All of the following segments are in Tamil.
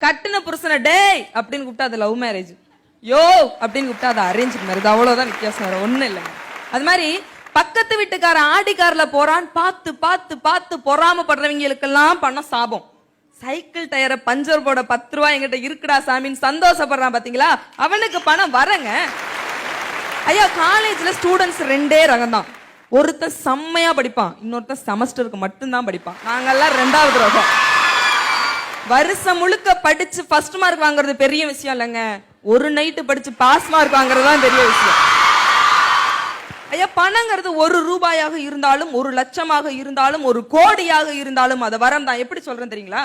கட்டின புருஷனை டேய் அப்படின்னு கூப்பிட்டா அது லவ் மேரேஜ், யோ அப்படின்னு கூப்பிட்டா அது அரேஞ்ச் மேரேஜ். அவ்வளவுதான் வித்தியாசம், வேற ஒண்ணும் இல்லைங்க. அது மாதிரி பக்கத்து வீட்டுக்கார ஆடி கார்ல போறான் பார்த்து பார்த்து பார்த்து பொறாமப்படுறவங்களுக்கெல்லாம் பண்ண சாபம். சைக்கிள் டயரை பஞ்சர் போட 10 ரூபாய் என்கிட்ட இருக்குடா சாமின்னு சந்தோஷப்படுறான் பாத்தீங்களா, அவனுக்கு பணம் வரங்க. ஐயா, காலேஜ்ல ஸ்டூடெண்ட்ஸ் 2 ரகம் தான். ஒருத்தன் செம்மையா படிப்பான், இன்னொருத்தன் செமஸ்டருக்கு மட்டும்தான் படிப்பான். நாங்கெல்லாம் 2வது ரகம். வருஷம் முழுக்க படிச்சு ஃபர்ஸ்ட் மார்க் வாங்குறது பெரிய விஷயம் இல்லைங்க, ஒரு நைட்டு படிச்சு பாஸ் மார்க் வாங்குறது தான் பெரிய விஷயம். ஐயா, பணங்கிறது 1 ரூபாயாக இருந்தாலும் 1 லட்சமாக இருந்தாலும் 1 கோடியாக இருந்தாலும் அது வரம் தான். எப்படி சொல்றேன் தெரியுங்களா?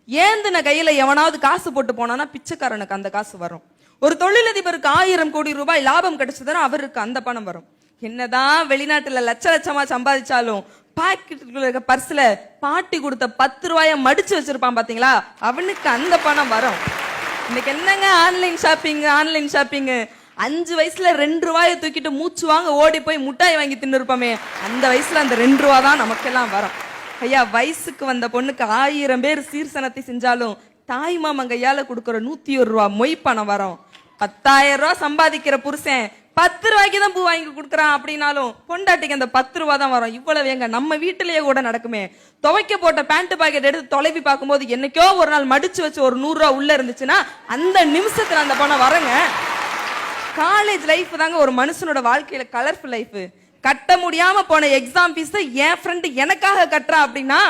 ஏந்தின கையில எவனாவது காசு போட்டு போனானா பிச்சைக்காரனுக்கு அந்த காசு வரும். ஒரு தொழிலதிபருக்கு 1000 கோடி ரூபாய் லாபம் கிடைச்சதுன்னா அவருக்கு அந்த பணம் வரும். என்னதான் வெளிநாட்டுல லட்ச லட்சமா சம்பாதிச்சாலும் பாக்கெட்டுக்குள்ள இருக்க பர்ஸ்ல பாட்டி கொடுத்த 10 ரூபாய மடிச்சு வச்சிருப்பான் பாத்தீங்களா, அவனுக்கு அந்த பணம் வரும். இன்னைக்கு என்னங்க ஆன்லைன் ஷாப்பிங், ஆன்லைன் ஷாப்பிங். 5 வயசுல 2 ரூபாயை தூக்கிட்டு மூச்சு வாங்க ஓடி போய் முட்டாய் வாங்கி தின்னு இருப்போமே, அந்த வயசுல அந்த 2 ரூபா தான் நமக்கெல்லாம் வரும். ஐயா, வயசுக்கு வந்த பொண்ணுக்கு 1000 பேர் சீர்சனத்தை செஞ்சாலும் தாய் மாமன் கையால கொடுக்கற 101 ரூபா மொய் பணம் வரும். 10,000 ரூபாய் சம்பாதிக்கிற புருஷன் 10 ரூபாய்க்கு தான் பூ வாங்கி கொடுக்குறான் அப்படின்னாலும் பொண்டாட்டிக்கு அந்த 10 ரூபா தான் வரும். இவ்வளவு எங்க நம்ம வீட்டிலேயே கூட நடக்குமே. துவைக்க போட்ட பேண்ட் பாக்கெட் எடுத்து தொலைவி பார்க்கும்போது என்னைக்கோ ஒரு நாள் மடிச்சு வச்சு ஒரு 100 ரூபா உள்ள இருந்துச்சுன்னா அந்த நிமிஷத்துல அந்த பணம் வரங்க. காலேஜ் லைஃப் தாங்க ஒரு மனுஷனோட வாழ்க்கையில கலர்ஃபுல் லைஃப். கட்ட முடியாம போன எக்ஸாம் ஃபீஸ் என் ஃப்ரெண்ட் எனக்காக கட்டுறா அப்படின்னா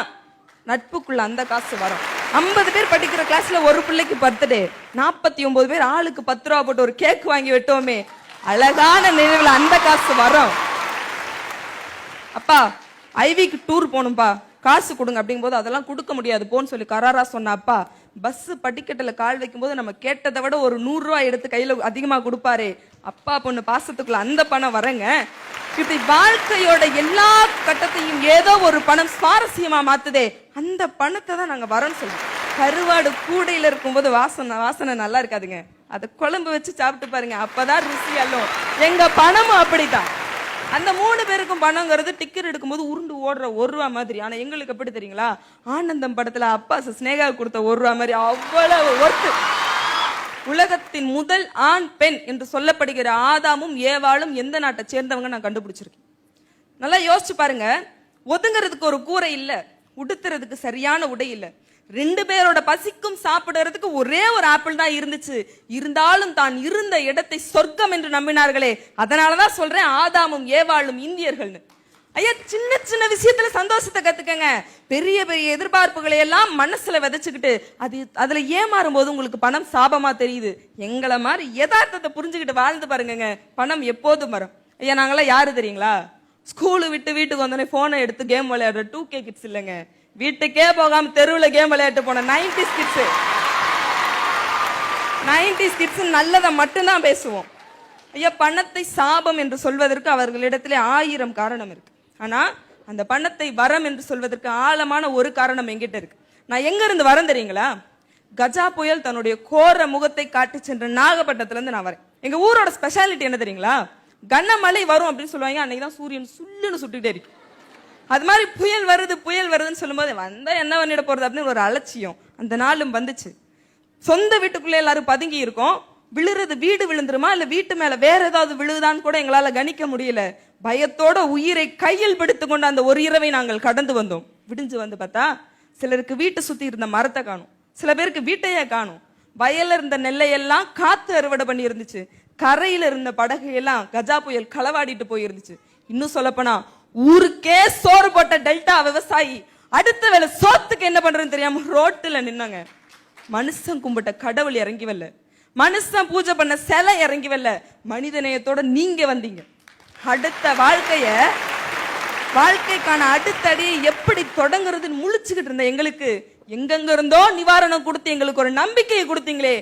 நட்புக்குள்ள அந்த காசு வரும். 50 பேர் படிக்கிற கிளாஸ்ல ஒரு பிள்ளைக்கு பர்த்டே, 49 பேர் ஆளுக்கு 10 ரூபா போட்டு ஒரு கேக் வாங்கி வெட்டோமே, அழகான நினைவுல அந்த காசு வரும். அப்பா ஐவிக்கு டூர் போகணும்பா, காசு கொடுங்க அப்படிங்கும் போது அதெல்லாம் கொடுக்க முடியாது போன்னு சொல்லி கராரா சொன்ன அப்பா பஸ் படிக்கட்டுல கால் வைக்கும் போது நம்ம கேட்டதை விட ஒரு 100 ரூபாய் எடுத்து கையில அதிகமா கொடுப்பாரு. அப்பா பொண்ணு பாசத்துக்குள்ள அந்த பணம் வரங்க. இப்படி வாழ்க்கையோட எல்லா கட்டத்தையும் ஏதோ ஒரு பணம் சுவாரஸ்யமா மாத்துதே, அந்த பணத்தை தான் நாங்க வரன்னு சொல்லுவோம். கருவாடு கூடையில இருக்கும்போது வாசனை நல்லா இருக்காதுங்க, அதை குழம்பு வச்சு சாப்பிட்டு பாருங்க, அப்பதான் ருசி அல்லம். எங்க பணமும் அப்படித்தான். அந்த 3 பேருக்கும் பணங்கிறது டிக்கெட் எடுக்கும்போது உருண்டு ஓடுற 1 ரூபா மாதிரி. ஆனா எங்களுக்கு எப்படி தெரியுங்களா, ஆனந்தம் படத்துல அப்பா ஸ்னேகா கொடுத்த 1 ரூபா மாதிரி அவ்வளவு ஒர்த்து. உலகத்தின் முதல் ஆண் பெண் என்று சொல்லப்படுகிற ஆதாமும் ஏவாளும் எந்த நாட்டை சேர்ந்தவங்க நான் கண்டுபிடிச்சிருக்கேன். நல்லா யோசிச்சு பாருங்க. ஒதுங்கிறதுக்கு ஒரு கூரை இல்ல, உடுத்துறதுக்கு சரியான உடை இல்ல, 2 பேரோட பசிக்கும் சாப்பிடுறதுக்கு ஒரே ஒரு ஆப்பிள் தான் இருந்துச்சு. இருந்தாலும் தான் இருந்த இடத்தை சொர்க்கம் என்று நம்பினார்களே, அதனாலதான் சொல்றேன் ஆதாமும் ஏவாளும் இந்தியர்கள்னு. ஐயா, சின்ன சின்ன விஷயத்துல சந்தோஷத்தை கத்துக்கங்க. பெரிய பெரிய எதிர்பார்ப்புகளை எல்லாம் மனசுல விதைச்சுக்கிட்டு அதுல ஏமாறும் போது உங்களுக்கு பணம் சாபமா தெரியுது. எங்களை மாதிரி யதார்த்தத்தை புரிஞ்சுக்கிட்டு வாழ்ந்து பாருங்க, பணம் எப்போதும் வரும். ஐயா, நாங்களாம் யாரு தெரியுங்களா? ஸ்கூலு விட்டு வீட்டுக்கு வந்தோடனே போனை எடுத்து கேம் விளையாடுற 2K கிட்ஸ் இல்லைங்க. வீட்டுக்கே போகாம தெருவுல கேம் விளையாட்டு போன 90s கிட்ஸ். 90s கிட்ஸ் நல்லதை மட்டும்தான் பேசுவோம். ஐயா, பணத்தை சாபம் என்று சொல்வதற்கு அவர்களிடத்திலே 1000 காரணம் இருக்கு. ஆனா அந்த பணத்தை வரம் என்று சொல்வதற்கு ஆழமான ஒரு காரணம் எங்கிட்ட இருக்கு. நான் எங்க இருந்து வரேன் தெரியுங்களா? கஜா புயல் தன்னுடைய கோர முகத்தை காட்டி சென்ற நாகப்பட்டினத்துல இருந்து நான் வரேன். எங்க ஊரோட ஸ்பெஷாலிட்டி என்ன தெரியுங்களா? கனமழை வரும் அப்படின்னு சொல்லுவாங்க, அன்னைக்குதான் சூரியன் சுல்லுன்னு சுட்டுட்டே இருக்கு. அது மாதிரி புயல் வருதுன்னு சொல்லும்போது வந்தா என்ன பண்ணிட போறது அப்படின்னு ஒரு அலட்சியம். அந்த நாளும் வந்துச்சு. சொந்த வீட்டுக்குள்ளே எல்லாரும் பதுங்கி இருக்கோம். விழுறது வீடு விழுந்துருமா இல்ல வீட்டு மேல வேற ஏதாவது விழுதான்னு கூட எங்களால கணிக்க முடியல. பயத்தோட உயிரை கையில் பிடித்து கொண்டு அந்த ஒரு இரவை நாங்கள் கடந்து வந்தோம். விடிஞ்சு வந்து பார்த்தா சிலருக்கு வீட்டை சுத்தி இருந்த மரத்தை காணும், சில பேருக்கு வீட்டையே காணும். வயல்ல இருந்த நெல்லையெல்லாம் காத்து அறுவடை பண்ணி இருந்துச்சு. கரையில இருந்த படகையெல்லாம் கஜா புயல் களவாடிட்டு போயிருந்துச்சு. இன்னும் சொல்லப்போனா ஊருக்கே சோறு போட்ட டெல்டா விவசாயி அடுத்த வேலை சோத்துக்கு என்ன பண்றதுன்னு தெரியாம ரோட்டுல நின்னாங்க. மனுஷன் கும்பிட்ட கடவுள் இறங்கி வரல, மனுஷன் பூஜை பண்ண சிலை இறங்கி வரல, மனிதநேயத்தோட நீங்க வந்தீங்க. அடுத்த வாழ்க்கைக்கான அடுத்த அடியை எப்படி தொடங்குறதுன்னு முழிச்சுக்கிட்டு இருந்த எங்களுக்கு எங்கெங்க இருந்தோ நிவாரணம் கொடுத்து எங்களுக்கு ஒரு நம்பிக்கையை கொடுத்தீங்களே.